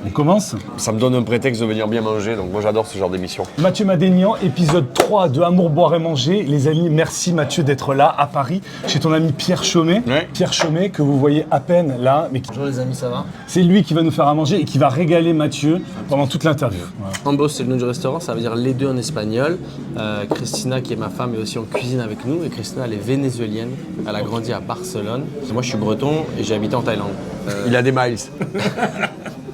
On commence. Ça me donne un prétexte de venir bien manger, donc moi j'adore ce genre d'émission. Mathieu Madénian, épisode 3 de Amour, boire et manger. Les amis, merci Mathieu d'être là à Paris, chez ton ami Pierre Chaumet. Ouais. Pierre Chaumet, que vous voyez à peine là. Mais Bonjour les amis, ça va? c'est lui qui va nous faire à manger et qui va régaler Mathieu pendant toute l'interview. Voilà. Ambos, c'est le nom du restaurant, ça veut dire les deux en espagnol. Christina, qui est ma femme, est aussi en cuisine avec nous. Et Christina, elle est vénézuélienne. Elle a grandi à Barcelone. Moi, je suis breton et j'ai habité en Thaïlande. Il a des miles.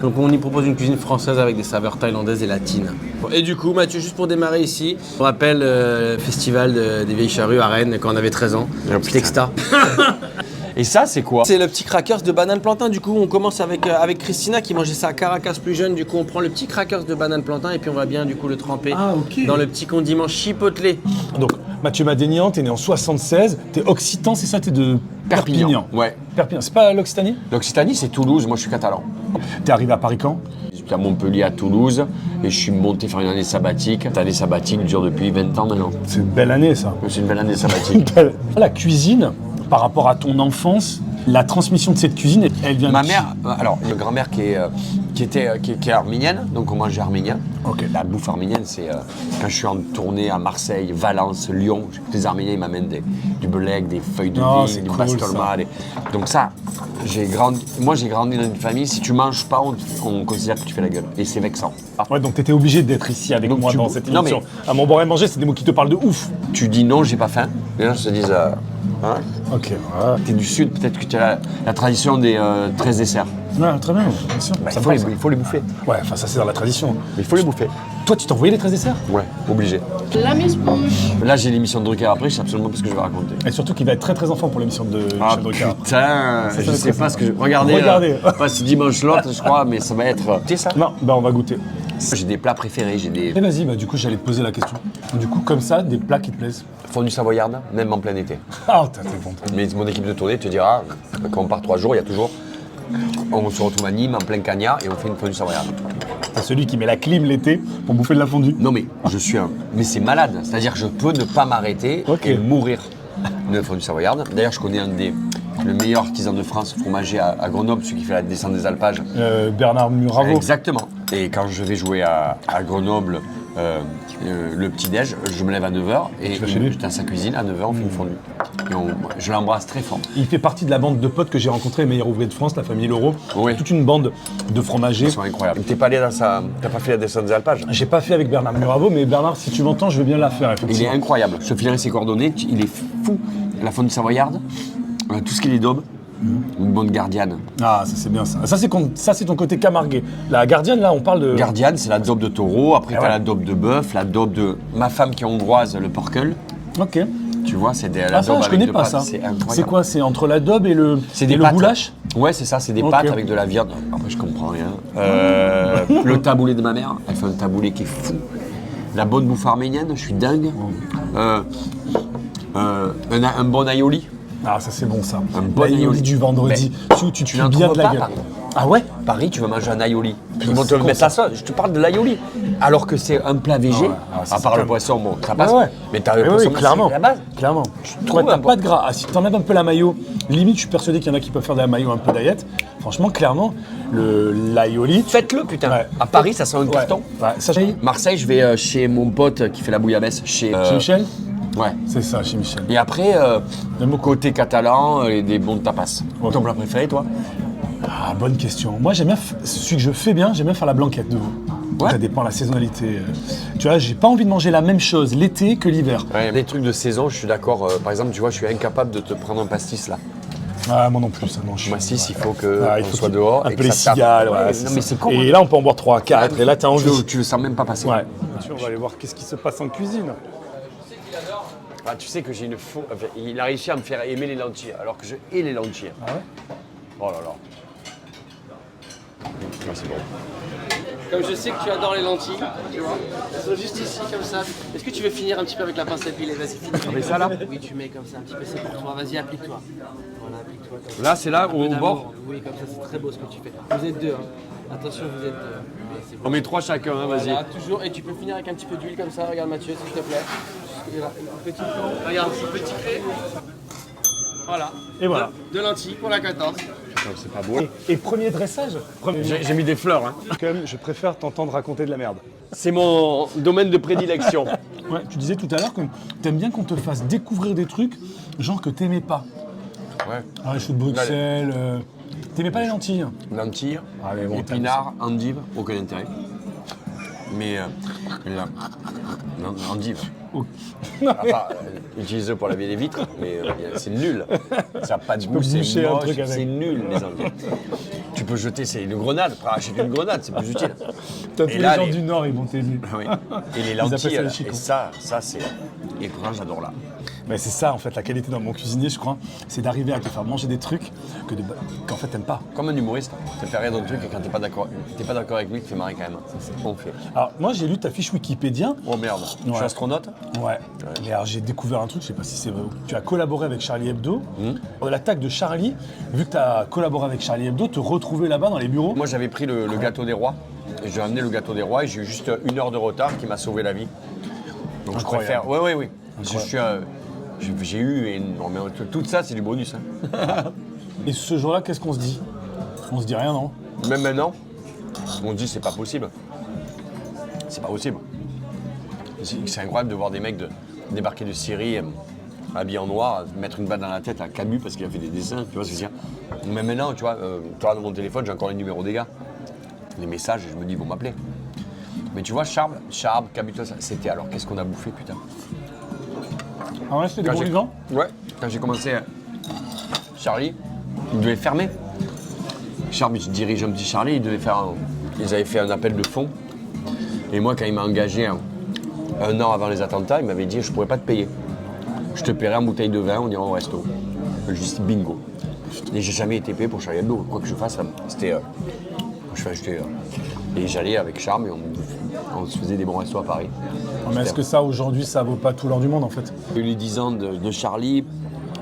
Donc on y propose une cuisine française avec des saveurs thaïlandaises et latines. Bon, et du coup, Mathieu, juste pour démarrer ici, on rappelle le festival des Vieilles Charrues à Rennes quand on avait 13 ans. Oh, Petit extra. Et ça, c'est quoi? C'est le petit crackers de banane plantain. Du coup, on commence avec Christina qui mangeait ça à Caracas plus jeune. Du coup, on prend le petit crackers de banane plantain et puis on va bien du coup le tremper dans le petit condiment chipotelé. Donc, Mathieu Madénian, t'es né en 76, t'es occitan, c'est ça? T'es de Perpignan. Ouais. Perpignan, c'est pas l'Occitanie? L'Occitanie, c'est Toulouse, moi je suis catalan. T'es arrivé à Paris quand? J'étais à Montpellier, à Toulouse, et je suis monté faire une année sabbatique. Cette année sabbatique dure depuis 20 ans maintenant. C'est une belle année ça. C'est une belle année sabbatique. La cuisine, par rapport à ton enfance, la transmission de cette cuisine, elle vient Ma de qui? mère, alors, ma grand-mère qui est arménienne, donc on mange arménien. Ok. La bouffe arménienne, c'est quand je suis en tournée à Marseille, Valence, Lyon, les Arméniens ils m'amènent du beleg, des feuilles de Oh, vigne, c'est du cool, bastolma. Donc ça, j'ai grandi dans une famille, si tu manges pas, on considère que tu fais la gueule. Et c'est vexant. Ouais, donc t'étais obligé d'être ici avec Donc moi tu- dans cette non, émission. À mon boire et manger, c'est des mots qui te parlent de ouf. Tu dis non, j'ai pas faim. Les gens se disent, hein, Ok, t'es du sud, peut-être que tu as la tradition des 13 desserts. ouais, très bien, bien sûr. Bah, Ça il faut passe. les bouffer. Ouais, enfin ça c'est dans la tradition. Mais il faut les bouffer. Toi, tu t'envoyais les 13 desserts? Ouais, obligé. La mise-bouche. Là, j'ai l'émission de Drucker après, je sais absolument pas ce que je vais raconter. Et surtout qu'il va être très très enfant pour l'émission de Ah Michel Drucker. putain, je ça, sais ça. pas ce que je... Regardez, Regardez. pas dimanche l'autre, je crois, mais ça va être... Tu sais ça? Non, bah on va goûter. J'ai des plats préférés, j'ai des Et vas-y, bah du coup j'allais te poser la question. Du coup, comme ça, des plats qui te plaisent. fondue savoyarde, même en plein été. Ah, t'es bon. Mais mon équipe de tournée te dira, quand on part 3 jours, il y a toujours... On se retrouve à Nîmes, en plein cagnard, et on fait une fondue savoyarde. T'es celui qui met la clim l'été pour bouffer de la fondue. Non mais, je suis un... Mais c'est malade, c'est-à-dire que je peux ne pas m'arrêter Ok. et mourir de fondue savoyarde. D'ailleurs, je connais le meilleur artisan de France fromager à Grenoble, celui qui fait la descente des alpages. Bernard Muravo. Exactement. Et quand je vais jouer à Grenoble, le petit-déj, je me lève à 9h et vas chez lui. dans sa cuisine, à 9h, on fait une fondue. Et je l'embrasse très fort. Il fait partie de la bande de potes que j'ai rencontré, les meilleurs ouvriers de France, la famille Leroux. Oui. Toute une bande de fromagers. Ils sont incroyables. T'es pas allé dans sa... T'as pas fait la descente des alpages? J'ai pas fait avec Bernard Muravo, mais Bernard, si tu m'entends, je veux bien la faire, Il est effectivement. incroyable. Je te filerai ses coordonnées, il est fou. La fondue savoyarde, tout ce qui est les daubes, une bonne gardienne. Ah, ça c'est bien ça. Ça c'est ton côté camarguais. La gardienne, là, on parle de... Gardienne, c'est la daube de taureau, après Ah t'as ouais. la daube de bœuf, la daube de ma femme qui est hongroise, le porkel. Ok. Tu vois, c'est la Ah ça, daube je avec connais deux pas pâtes, ça. c'est incroyable. C'est quoi? C'est entre l'adobe et le, C'est et des le pâtes. goulash? Ouais, c'est ça, c'est des Ok. pâtes avec de la viande. Après, je comprends rien. Le taboulé de ma mère, elle fait un taboulé qui est fou. La bonne bouffe arménienne, je suis dingue. Un bon aioli. Ah, ça c'est bon ça. Un bon L'aioli aioli. du vendredi. Tu tu te n'en bien trouves de la pas, gueule. Paris. Ah ouais? Paris, tu vas manger un aioli. Tout le monde te c'est le con, met ça. à ça. Je te parle de l'aioli. Alors que c'est un plat végé, Ah ouais, ah ouais, ça, à c'est part le quand même- poisson, bon, ça passe. Ouais, ouais. Mais t'as le Oui, poisson, oui, clairement. c'est la base. Clairement. trouve Ouais, t'as un pas de gras. Ah, si t'enlèves un peu la mayo, limite, je suis persuadé qu'il y en a qui peuvent faire de la mayo un peu diet. Franchement, clairement, l'aioli. Faites-le, putain. Ouais. À Paris, ça sent un carton. Ouais, ça, chez Marseille, je vais chez mon pote qui fait la bouillabaisse. Chez Michel? Ouais. C'est ça, chez Michel. Et après, J'aime beaucoup. côté catalan, et des bons tapas. Ouais. Ton plat préféré, toi? Ah, bonne question. Moi, j'aime bien, celui que je fais bien, j'aime bien faire la blanquette de vous. Ouais. Ça dépend de la saisonnalité. Tu vois, j'ai pas envie de manger la même chose l'été que l'hiver. Ouais, des trucs de saison, je suis d'accord. Par exemple, tu vois, je suis incapable de te prendre un pastis là. Ah, moi non plus, ça mange. Pastis, il faut que Ah, il on faut soit qu'il- dehors. un et peu que les ça tape. cigales, ouais, non, mais c'est con. Et hein. là, on peut en boire 3, 4. Et là, t'as envie. Tu le sens même pas passer. Ouais. On va aller voir qu'est-ce qui se passe en cuisine. Ah, tu sais que j'ai une faux. Enfin, il a réussi à me faire aimer les lentilles, alors que je hais les lentilles. Ah ouais? Oh là là. Ouais, c'est bon. Comme je sais que tu adores les lentilles, tu vois, elles sont juste ici comme ça. Est-ce que tu veux finir un petit peu avec la pince à piler? Vas-y, finis. On fait ça là? Oui, tu mets comme ça un petit peu, c'est pour toi. Vas-y, applique-toi. Voilà, applique-toi. comme ça. Là, c'est là Un peu au d'amour. bord. Oui, comme ça, c'est très beau ce que tu fais. Vous êtes deux, hein. Attention, vous êtes deux. Ouais, c'est bon. On met 3 chacun, hein, vas-y. Voilà, toujours. Et tu peux finir avec un petit peu d'huile comme ça. Regarde Mathieu, s'il te plaît. Un petit. Regarde, ce petit fait. Voilà. Et voilà. De lentilles pour la 14. Putain, c'est pas beau. Et premier dressage J'ai mis des fleurs, hein. Comme je préfère t'entendre raconter de la merde. C'est mon domaine de prédilection. Ouais, tu disais tout à l'heure que t'aimes bien qu'on te fasse découvrir des trucs, genre que t'aimais pas. Ouais. Ah, les choux de Bruxelles, t'aimais pas les lentilles. Lentilles, Ah, mais bon, épinards, endives, aucun intérêt. Mais endives. Oh. À part utiliser pour laver les vitres, mais c'est nul. Ça n'a pas de goût, c'est boucher un moche, truc avec. c'est nul les endives. Tu peux jeter, c'est une grenade, après acheter une grenade, c'est plus utile. T'as tous Et les là, gens les- du Nord, ils vont t'aider. Ah oui. Et les Ils appellent ça lentilles, les là, chicots. et ça c'est... Et pourtant j'adore là. Mais c'est ça, en fait, la qualité dans mon cuisinier, je crois, c'est d'arriver à te faire manger des trucs qu'en fait t'aimes pas. Comme un humoriste, te faire rire d'un truc et quand t'es pas d'accord avec lui, tu te fais marrer quand même. C'est ce qu'on fait. Alors, moi, j'ai lu ta fiche Wikipédia. Oh merde, je Ouais. suis astronaute. Ouais. Mais alors, j'ai découvert un truc, je sais pas si c'est vrai. Tu as collaboré avec Charlie Hebdo. L'attaque de Charlie, vu que tu as collaboré avec Charlie Hebdo, te retrouver là-bas dans les bureaux. Moi j'avais pris le gâteau des rois, et j'ai amené le gâteau des rois et j'ai eu juste 1 heure de retard qui m'a sauvé la vie. Donc je Incroyable. préfère... Oui. J'ai eu énormément... Tout ça c'est du bonus. Hein. Et ce jour-là, qu'est-ce qu'on se dit? On se dit rien, non? Même maintenant, on se dit c'est pas possible. C'est pas possible. C'est incroyable de voir des mecs débarquer de Syrie habillés en noir, mettre une balle dans la tête à Camus parce qu'il a fait des dessins, tu vois ce que je veux dire. Même maintenant, tu vois, toi dans mon téléphone, j'ai encore les numéros des gars, les messages, et je me dis, ils vont m'appeler. Mais tu vois, Charb, Camus, tout ça, c'était alors, qu'est-ce qu'on a bouffé, putain. Ah ouais, c'était des Quand bons j'ai- vivants? Ouais, quand j'ai commencé, Charlie, il devait fermer. Charlie, je dirige un petit Charlie, ils avaient fait un appel de fonds. Et moi, quand il m'a engagé un an avant les attentats, il m'avait dit, je pourrais pas te payer. Je te paierai en bouteille de vin, on ira au resto. Juste bingo. Et j'ai jamais été payé pour Charlie Hebdo. Quoi que je fasse, c'était... et j'allais avec Charles et on se faisait des bons restos à Paris. Mais est-ce que ça, aujourd'hui, ça vaut pas tout l'or du monde, en fait? J'ai eu les 10 ans de Charlie.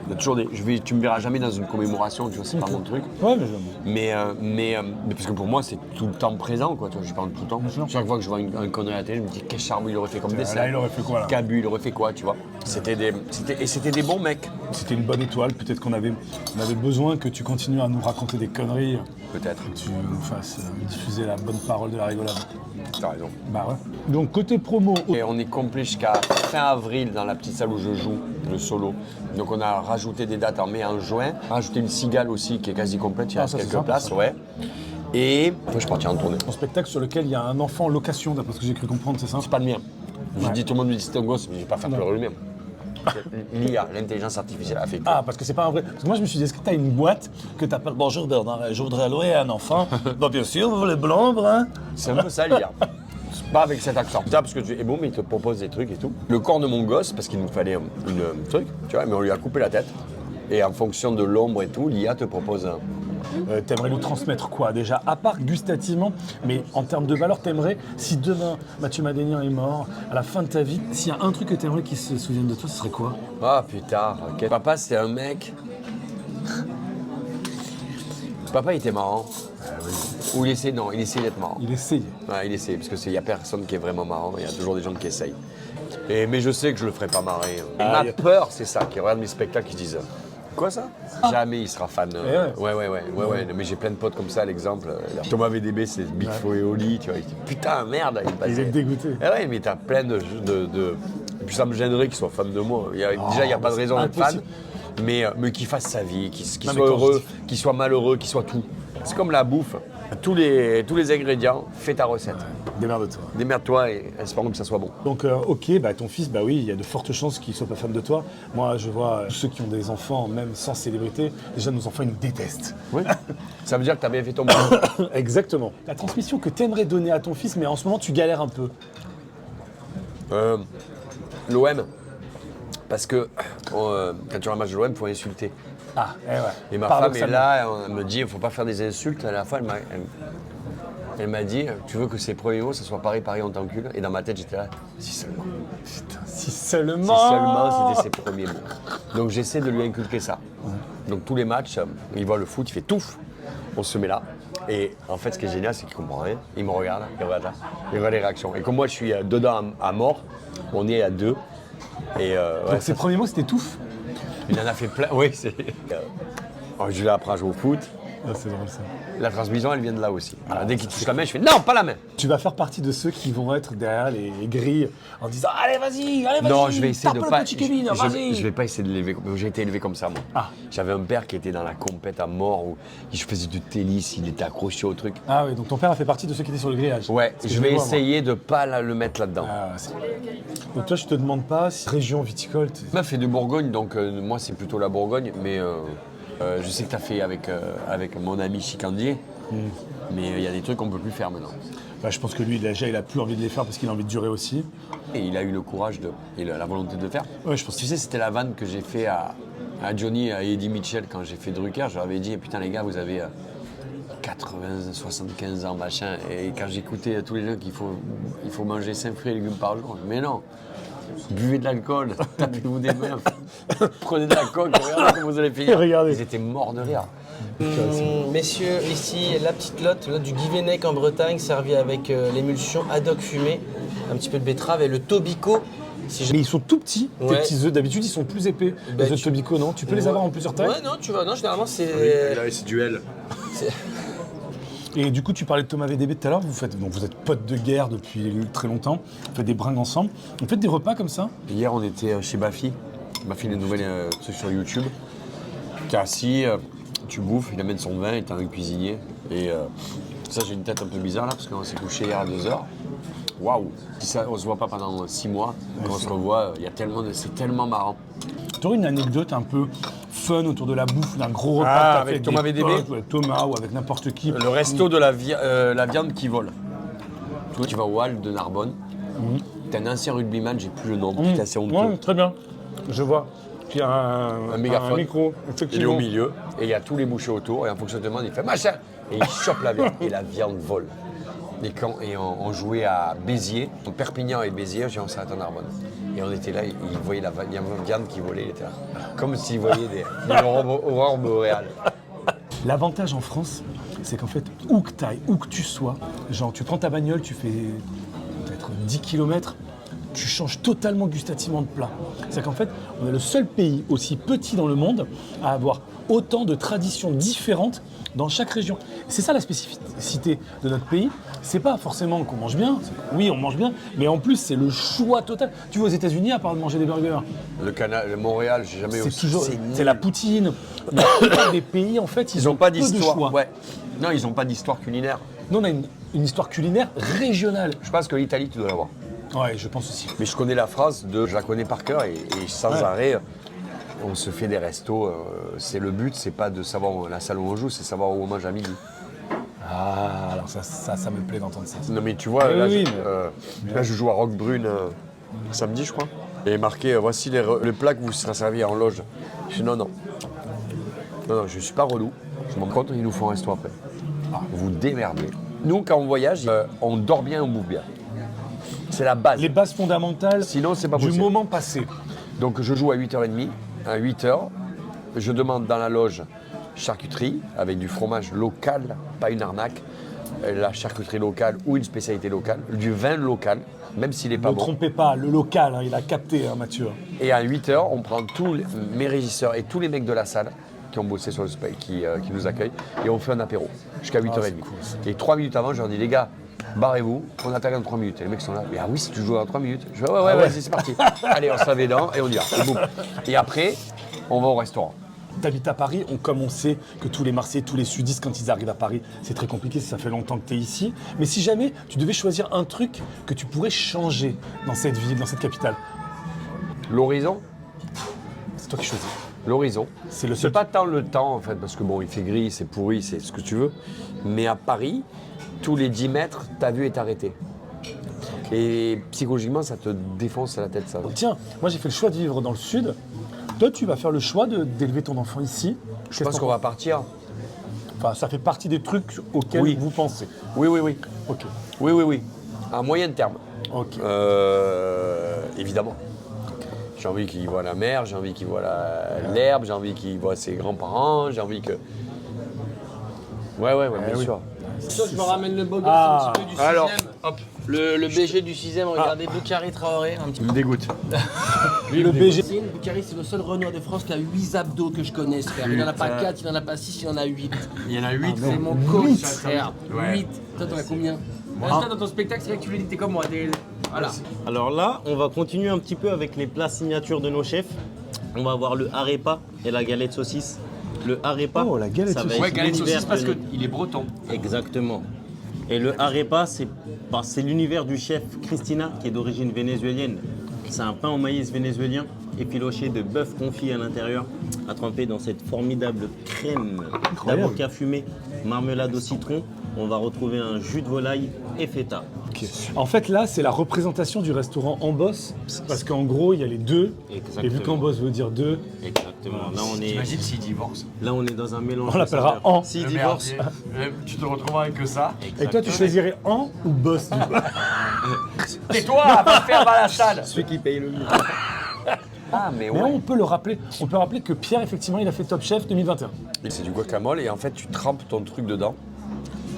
Il y a toujours tu me verras jamais dans une commémoration, tu vois, c'est pas mon truc. Ouais, mais Mais parce que pour moi, c'est tout le temps présent, quoi. Tu vois, j'y parle tout le temps. sûr. Chaque fois que je vois un connerie à la télé, je me dis qu'est-ce que Charles il aurait fait comme dessin. là, il aurait fait quoi, là? Cabu, il aurait fait quoi, tu vois. C'était des bons mecs, c'était une bonne étoile. Peut-être qu'on avait besoin que tu continues à nous raconter des conneries, peut-être. que tu nous fasses diffuser la bonne parole de la rigolade. T'as raison. Bah ouais. Donc, côté promo, Et on est complet jusqu'à fin avril dans la petite salle où je joue, le solo. Donc on a rajouté des dates en mai, en juin. Rajouté une cigale aussi qui est quasi complète, il Ah, reste ça, c'est quelques sympa, places, ça. ouais. Et après je partirai en tournée. un spectacle sur lequel il y a un enfant en location, d'après ce que j'ai cru comprendre, c'est ça? C'est pas le mien. Je Ouais. dis, tout le monde me dit c'est un gosse, mais je vais pas faire pleurer le mien. L'IA, l'intelligence artificielle, a fait que. Ah, parce que c'est pas un vrai. Parce que moi, je me suis dit, est-ce que tu as une boîte que tu appelles Bonjour Bernard, je voudrais louer un enfant? Bah, bien sûr, vous voulez blanc, brun? C'est un peu ça l'IA. Pas avec cet accent. Ça, parce que tu es bon, mais il te propose des trucs et tout. Le corps de mon gosse, parce qu'il nous fallait une truc, tu vois, mais on lui a coupé la tête. Et en fonction de l'ombre et tout, l'IA te propose un. T'aimerais nous transmettre quoi déjà, à part gustativement, mais en termes de valeur, t'aimerais, si demain Mathieu Madénian est mort, à la fin de ta vie, s'il y a un truc que t'aimerais qu'il se souvienne de toi, ce serait quoi? Ah putain, ok. Papa c'était un mec. Papa il était marrant. Ou il essayait d'être marrant. Il essayait. Ouais, il essayait, parce qu'il n'y a personne qui est vraiment marrant, il y a toujours des gens qui essayent. Mais je sais que je le ferai pas marrer. Et Ah, ma peur, c'est ça, qui regardent mes spectacles, qui se disent quoi ça? Jamais il sera fan. Ouais. Mais j'ai plein de potes comme ça, l'exemple. Thomas VDB, c'est Big Flo et Oli, tu vois. Il dit, putain, merde, il passait. Il est dégoûté. Ah ouais, mais t'as plein de. Et puis ça me gênerait qu'il soit fan de moi. Déjà, il n'y a pas de raison d'être fan. impossible. Mais qu'il fasse sa vie, qu'il Non, soit mais quand heureux, je qu'il soit malheureux, qu'il soit tout. C'est comme la bouffe. Tous les ingrédients, fais ta recette. Démerde-toi. Démerde-toi et espérons que ça soit bon. Donc, ok, bah, ton fils, bah oui, il y a de fortes chances qu'il soit pas fan de toi. Moi, je vois ceux qui ont des enfants, même sans célébrité, déjà nos enfants, ils nous détestent. Oui. Ça veut dire que tu as bien fait ton boulot. Exactement. La transmission que t'aimerais donner à ton fils, mais en ce moment, tu galères un peu. L'OM, parce que quand tu as un match de l'OM, il faut insulter. Ah, eh ouais. Et ma femme est Paradoxalement. là, elle me dit, il ne faut pas faire des insultes. À la fois, elle m'a dit, tu veux que ces premiers mots, ça soit Paris, on t'encule. Et dans ma tête, j'étais là, si seulement. Putain, si Si seulement. seulement c'était ses premiers mots. Donc j'essaie de lui inculquer ça. Donc tous les matchs, il voit le foot, il fait touffe. On se met là. Et en fait, ce qui est génial, c'est qu'il comprend rien. Il me regarde, il regarde là. Il regarde les réactions. Et comme moi, je suis dedans à mort, on est à deux. Et Donc, ses premiers mots, c'était touffe. il en a fait plein. Oui, c'est. Je lui apprends à jouer au foot. Ah, c'est drôle ça. La transmission, elle vient de là aussi. Voilà, dès qu'il touche la main, je fais non, pas la main. Tu vas faire partie de ceux qui vont être derrière les grilles en disant allez vas-y, Non, je vais essayer de tape pas. le petit Kevin, vas-y. Je vais pas essayer de l'élever. J'ai été élevé comme ça, moi. Ah. J'avais un père qui était dans la compète à mort où je faisais du tennis, il était accroché au truc. Ah oui, donc ton père a fait partie de ceux qui étaient sur le grillage. Ouais, C'est ce que je vais vois, moi. essayer de pas le mettre là-dedans. Ah, donc toi, je te demande pas si région viticole. Ma fait de Bourgogne, donc moi c'est plutôt la Bourgogne, mais je sais que tu as fait avec mon ami Chicandier, mais il y a des trucs qu'on peut plus faire maintenant. Bah, je pense que lui, déjà, il a plus envie de les faire parce qu'il a envie de durer aussi. Et il a eu le courage et la volonté de le faire. Ouais, je pense. Tu sais, c'était la vanne que j'ai fait à Johnny et à Eddie Mitchell quand j'ai fait Drucker. Je leur avais dit, putain les gars, vous avez 80, 75 ans, machin. Et quand j'écoutais tous les gens qu'il faut manger 5 fruits et légumes par jour, mais non. Buvez de l'alcool, tapez-vous des meufs, prenez de la coke, regardez comment vous allez finir. Regardez. Ils étaient morts de rire. Messieurs, ici, la petite lotte du Guivenec en Bretagne, servi avec l'émulsion haddock fumé, un petit peu de betterave et le tobico. Si Mais ils sont tout petits, tes Ouais. petits œufs. D'habitude, ils sont plus épais. Bah, les œufs de Tobico, non? Tu peux les avoir en plusieurs tailles? Ouais, non, tu vois, non, généralement c'est. c'est duel. Et du coup, tu parlais de Thomas VDB tout à l'heure. Vous êtes potes de guerre depuis très longtemps. Vous faites des bringues ensemble. Vous faites des repas comme ça? Hier, on était chez Bafi. Bafi, les nouvelles trucs sur YouTube. T'es assis, tu bouffes, il amène son vin, il est un cuisinier. Et ça, j'ai une tête un peu bizarre là, parce qu'on s'est couché hier à 2h. Waouh! Si ça, on se voit pas pendant 6 mois, quand on se revoit, c'est tellement marrant. Tu aurais une anecdote un peu fun autour de la bouffe, d'un gros repas Ah, que t'as avec fait Thomas des VDB? potes, ou avec Thomas ou avec n'importe qui. Le resto de la viande qui vole. Tu vas au Hall de Narbonne. T'es un ancien rugbyman, j'ai plus le nom, putain, c'est honteux. Ouais, très bien. Je vois. Puis un mégaphone. micro, Il est effectivement. au milieu et il y a tous les bouchers autour et en fonction de demande, il fait machin et il chope la viande et la viande vole. Et on jouait à Béziers, Perpignan et Béziers, on s'arrête en Narbonne. Et on était là, il voyait la viande qui volait, il était là. Comme s'il voyait des aurores boréales. L'avantage en France, c'est qu'en fait, où que t'ailles, où que tu sois, genre tu prends ta bagnole, tu fais peut-être 10 km, tu changes totalement gustativement de plat. C'est qu'en fait, on est le seul pays aussi petit dans le monde à avoir autant de traditions différentes dans chaque région. C'est ça la spécificité de notre pays. C'est pas forcément qu'on mange bien, oui on mange bien, mais en plus c'est le choix total. Tu vas aux États-Unis à part de manger des burgers, Le Montréal, j'ai jamais c'est toujours nul. c'est la poutine. La plupart des pays en fait Ils n'ont pas peu de d'histoire. choix. Ouais. Non, ils n'ont pas d'histoire culinaire. Nous on a une histoire culinaire régionale. Je pense que l'Italie, tu dois l'avoir. Ouais, je pense aussi. Mais je connais la phrase je la connais par cœur et sans Ouais. arrêt, on se fait des restos. C'est le but, c'est pas de savoir la salle où on joue, c'est savoir où on mange à midi. Ah, alors ça me plaît d'entendre ça. Non mais tu vois, Oui, là, oui, là, je joue à Roquebrune samedi, je crois. Et marqué, voici les plats que vous serez servis en loge. Je dis non, je suis pas relou. Je m'en rends compte, ils nous font un resto après. Vous démerdez. Nous, quand on voyage, on dort bien et on bouffe bien. C'est la base. Les bases fondamentales Sinon, c'est pas du possible. moment passé. Donc je joue à 8h30. À 8h, je demande dans la loge charcuterie avec du fromage local, pas une arnaque. La charcuterie locale ou une spécialité locale, du vin local, même s'il n'est pas Ne bon. trompez pas, le local, hein, il a capté, hein, Mathieu. Et à 8h, on prend tous mes régisseurs et tous les mecs de la salle qui ont bossé sur le qui nous accueillent et on fait un apéro jusqu'à 8h30. c'est cool, et 3 minutes avant, je leur dis les gars, barrez-vous, on attaque dans 3 minutes. Et les mecs sont là, mais ah oui, si tu joues dans 3 minutes. Je fais ouais, vas-y, c'est parti. Allez, on se lave les dents et on y va. Et boum. Et après, on va au restaurant. T'habites à Paris, comme on sait que tous les Marseillais, tous les sudistes, quand ils arrivent à Paris, c'est très compliqué, ça fait longtemps que tu es ici. Mais si jamais tu devais choisir un truc que tu pourrais changer dans cette ville, dans cette capitale, L'horizon, c'est toi qui choisis. l'horizon. C'est le C'est seul. pas tant le temps en fait, parce que bon, il fait gris, c'est pourri, c'est ce que tu veux. Mais à Paris, tous les 10 mètres, ta vue est arrêtée. Et psychologiquement, ça te défonce la tête, ça. Tiens, moi j'ai fait le choix de vivre dans le sud. Toi, tu vas faire le choix d'élever ton enfant ici. Je pense qu'on va partir. Enfin, ça fait partie des trucs auxquels Oui. vous pensez. Oui. Ok. Oui. À moyen terme. Ok. Évidemment. J'ai envie qu'il voit la mer, j'ai envie qu'il voit l'herbe, j'ai envie qu'il voit ses grands-parents, j'ai envie que. Ouais, bien oui. sûr. Je me ramène le beau gosse Ah. un petit peu du 6ème. Alors. Hop, le BG du 6ème, regardez Boukari Traoré, un petit Il me dégoûte. Le BG. Boukhari. Boukhari, c'est le seul Renoir de France qui a 8 abdos que je connaisse, frère. Il n'en a pas 4, il n'en a pas 6, il en a 8. Il y en a 8. C'est mon coach, frère. Ouais. 8. Toi, t'en as combien? Toi, dans ton spectacle, c'est vrai que tu l'as dit, t'es comme moi. Voilà. Alors là, on va continuer un petit peu avec les plats signatures de nos chefs. On va avoir le arepa et la galette saucisse. Le arepa, Oh, la galette ça va saucisse. être Ouais, galette l'univers saucisse parce de- qu'il est breton. Exactement. Et le arepa, c'est l'univers du chef Cristina, qui est d'origine vénézuélienne. C'est un pain au maïs vénézuélien, effiloché de bœuf confit à l'intérieur, à tremper dans cette formidable crème d'avocat fumé, marmelade au citron. On va retrouver un jus de volaille et feta. Ok. En fait, là, c'est la représentation du restaurant en boss, parce qu'en gros, il y a les deux. Exactement. Et vu qu'en boss veut dire deux, Exactement. T'imagines s'il divorce. Là, on est dans un mélange. on l'appellera en. Si Le divorce. merdier. Tu te retrouveras avec que ça. Et toi, tu choisirais en ou boss du coup? Tais-toi, va faire mal à la salle. Celui qui paye le mieux. Ah, mais Mais on peut le rappeler. On peut rappeler que Pierre, effectivement, il a fait Top Chef 2021. C'est du guacamole et en fait, tu trempes ton truc dedans.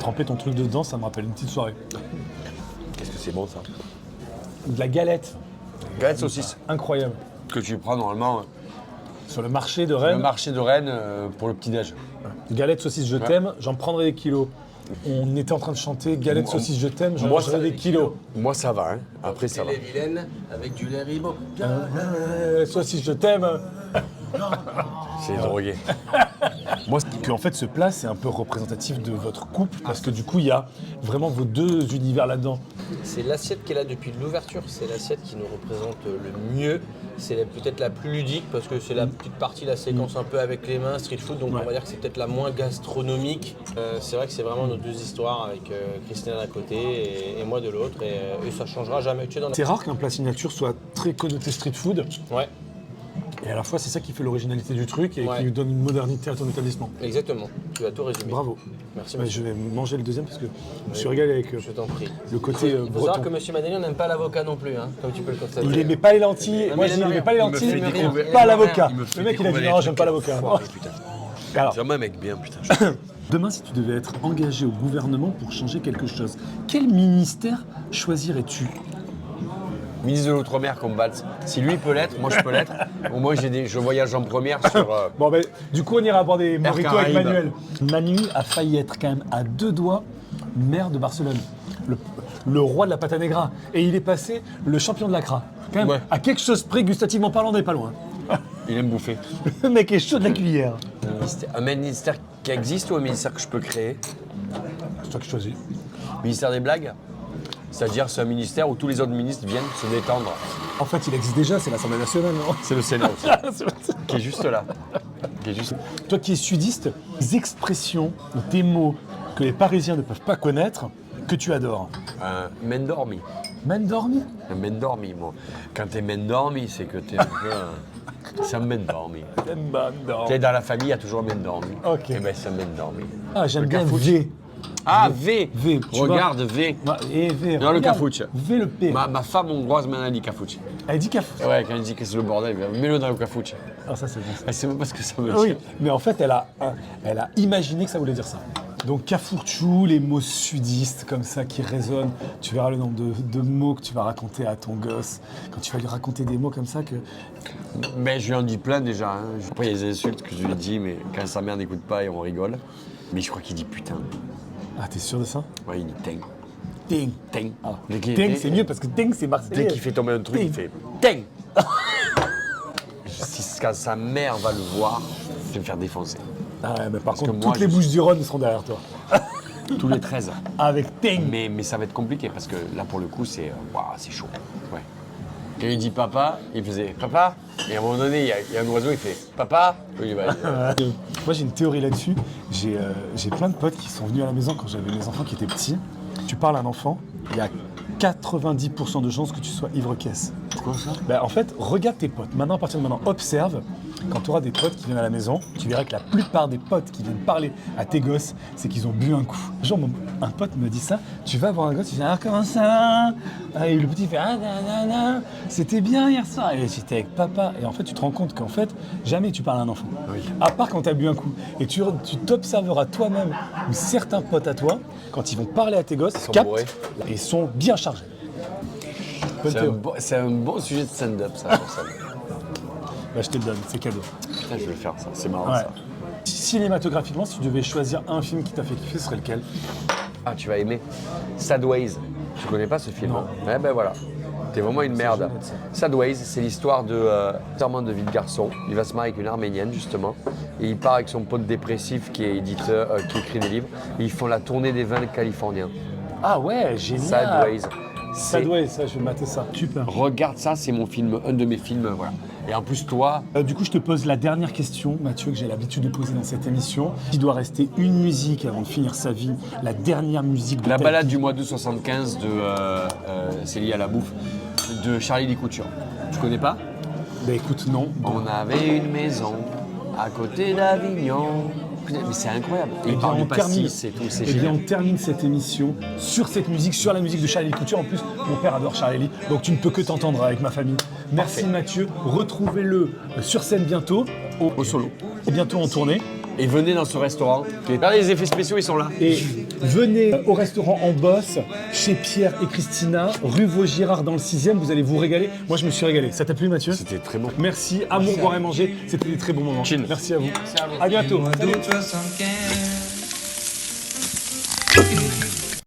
Tremper ton truc dedans, ça me rappelle une petite soirée. Qu'est-ce que c'est bon ça? De la galette, Galette saucisse. incroyable. Que tu prends normalement Sur le marché de le Rennes, marché de Rennes pour le petit-déj. galette, saucisse, je t'aime, j'en prendrai des kilos. On était en train de chanter galette, Moi- saucisse, je t'aime, j'en moi, mangerai ça- des kilos. Moi, ça va. Hein. Après, ça va. Les vilaines avec du lait ribot. Saucisse, je t'aime. C'est drogué. Moi, que en fait, ce plat, c'est un peu représentatif de votre couple, parce que du coup, il y a vraiment vos deux univers là-dedans. C'est l'assiette qui est là depuis l'ouverture, c'est l'assiette qui nous représente le mieux. C'est peut-être la plus ludique parce que c'est la petite partie, la séquence un peu avec les mains, street food, donc Ouais. on va dire que c'est peut-être la moins gastronomique. C'est vrai que c'est vraiment nos deux histoires avec Christina d'un côté et moi de l'autre et ça changera jamais. Tu sais, dans la- C'est rare qu'un plat signature soit très connoté street food, Ouais, et à la fois, c'est ça qui fait l'originalité du truc et Ouais. qui donne une modernité à ton établissement. exactement. Tu as tout résumé. Bravo. Merci, Bah, monsieur. je vais manger le deuxième parce que je me suis régalé avec Je t'en prie. le côté Il faut savoir breton. que monsieur Madélian n'aime pas l'avocat non plus, hein, comme tu peux le constater. Il aimait pas les lentilles. Non, Moi, mais je il dis, il aime aimait rien. pas les Il me lentilles, fait mais découvrir- pas il aime l'avocat. rien. Le mec, il a dit non, j'aime pas l'avocat. Alors, C'est vraiment un mec bien, putain. demain, si tu devais être engagé au gouvernement pour changer quelque chose, quel ministère choisirais-tu? Ministre de l'Outre-mer comme Valls. Si lui peut l'être, moi je peux l'être. Bon, moi je voyage en première sur. Bon, ben, du coup, on ira boire des mojitos avec Caraïbes. Manuel. Manu a failli être quand même à 2 doigts maire de Barcelone. Le roi de la pata negra. Et il est passé le champion de la cra. Quand même, Ouais. à quelque chose près, gustativement parlant, on n'est pas loin. Il aime bouffer. Le mec est chaud de la cuillère. Un ministère qui existe ou un ministère que je peux créer? C'est toi qui choisis. Ministère des blagues? C'est-à-dire c'est un ministère où tous les autres ministres viennent se détendre. En fait, il existe déjà, c'est l'Assemblée nationale, non? C'est le Sénat aussi, qui est juste là. Qui est juste... Toi qui es sudiste, des expressions, des mots que les Parisiens ne peuvent pas connaître, que tu adores. Un mendormi. Mendormi? Un mendormi, moi. Quand t'es mendormi, c'est que t'es un peu un... C'est un mendormi. Tu sais, dans la famille, il y a toujours un mendormi. Ok. Et ben c'est un mendormi. Ah, j'aime Le bien cafouche. V. Ah, V. V, tu Regarde, V. Et V. Non, le regarde. cafouche. V le P. Ma femme hongroise maintenant dit cafouche. Elle dit cafouche. Ouais, quand elle dit que c'est le bordel, mets-le dans le cafouche. Ah, ça c'est bon. Elle sait même pas ce que ça veut Oui, dire. mais en fait, elle a imaginé que ça voulait dire ça. Donc, cafourchou, les mots sudistes comme ça qui résonnent. Tu verras le nombre de mots que tu vas raconter à ton gosse. Quand tu vas lui raconter des mots comme ça que... Mais je lui en dis plein déjà. Hein. Après, il y a des insultes que je lui dis, mais quand sa mère n'écoute pas et on rigole. Mais je crois qu'il dit putain. Ah, t'es sûr de ça? Ouais, il dit ting. Ting. Ting. Ah. Dès qu'il- Ting, dès- c'est mieux parce que ting, c'est marseillais. Dès qu'il fait tomber un truc, Ting. il fait ting. Si quand sa mère va le voir, je vais me faire défoncer. Ah ouais, mais par que contre, moi, toutes les je- Bouches du Rhône seront derrière toi. Tous les 13. Avec ting. Mais ça va être compliqué parce que là, pour le coup, c'est waouh, c'est chaud. Ouais. Quand il dit papa, il faisait papa. Et à un moment donné, il y a un oiseau, il fait papa. Oui, bah, Moi, j'ai une théorie là-dessus. J'ai plein de potes qui sont venus à la maison quand j'avais mes enfants qui étaient petits. Tu parles à un enfant, il y a 90% de chances que tu sois ivre-caisse. quoi ça? Ben, en fait, regarde tes potes. Maintenant, à partir de maintenant, observe. Quand tu auras des potes qui viennent à la maison, tu verras que la plupart des potes qui viennent parler à tes gosses, c'est qu'ils ont bu un coup. Genre, un pote me dit ça, tu vas voir un gosse, tu dis « Ah, comment ça va ?» Ah, et le petit fait « Ah, nanana, c'était bien hier soir. » Et j'étais avec papa. Et en fait, tu te rends compte qu'en fait, jamais tu parles à un enfant. Oui. À part quand tu as bu un coup. Et tu t'observeras toi-même ou certains potes à toi, quand ils vont parler à tes gosses, sont captent bourrés. et sont bien chargés. Bonne théorie. C'est un bon sujet de stand-up, ça. pour ça. Bah, je te le donne, c'est cadeau. Putain, je vais le faire ça, c'est marrant Ouais. ça. Cinématographiquement, si tu devais choisir un film qui t'a fait kiffer, ce serait lequel? Ah, tu vas aimer. Sadways. Tu connais pas ce film? Non. Ouais, ben voilà. T'es vraiment une merde. génial, ça. Sadways, c'est l'histoire de enterrement de vie de garçon. Il va se marier avec une Arménienne, justement. Et il part avec son pote dépressif qui est éditeur, qui écrit des livres. Et ils font la tournée des vins californiens. Ah ouais, génial. Sadways. Sadways, ça, je vais mater ça. Super. Regarde ça, c'est mon film, un de mes films, voilà. Et en plus, toi, Du coup, je te pose la dernière question, Mathieu, que j'ai l'habitude de poser dans cette émission. Il doit rester une musique avant de finir sa vie, la dernière musique de la ta balade vie. du mois de 75 de c'est lié à la bouffe, de Charlie Lee Couture. Tu connais pas? Bah écoute, non. On avait une maison à côté d'Avignon. Putain, mais c'est incroyable. Et Eh il bien, parle on du pastis et tout, c'est Eh bien, génial. on termine cette émission sur cette musique, sur la musique de Charlie Lee Couture. En plus, mon père adore Charlie Lee, donc tu ne peux que t'entendre avec ma famille. Merci Mathieu. Retrouvez-le sur scène bientôt, Au solo. et bientôt en tournée. Et venez dans ce restaurant. Regardez, les effets spéciaux, ils sont là. Et venez au restaurant En Bosse, chez Pierre et Christina, rue Vaugirard dans le 6e. Vous allez vous régaler. Moi, je me suis régalé. Ça t'a plu, Mathieu? C'était très bon. Merci. Amour, boire et manger. C'était des très bons moments. Chin. Merci à vous. À bientôt. Salut. Trust on can.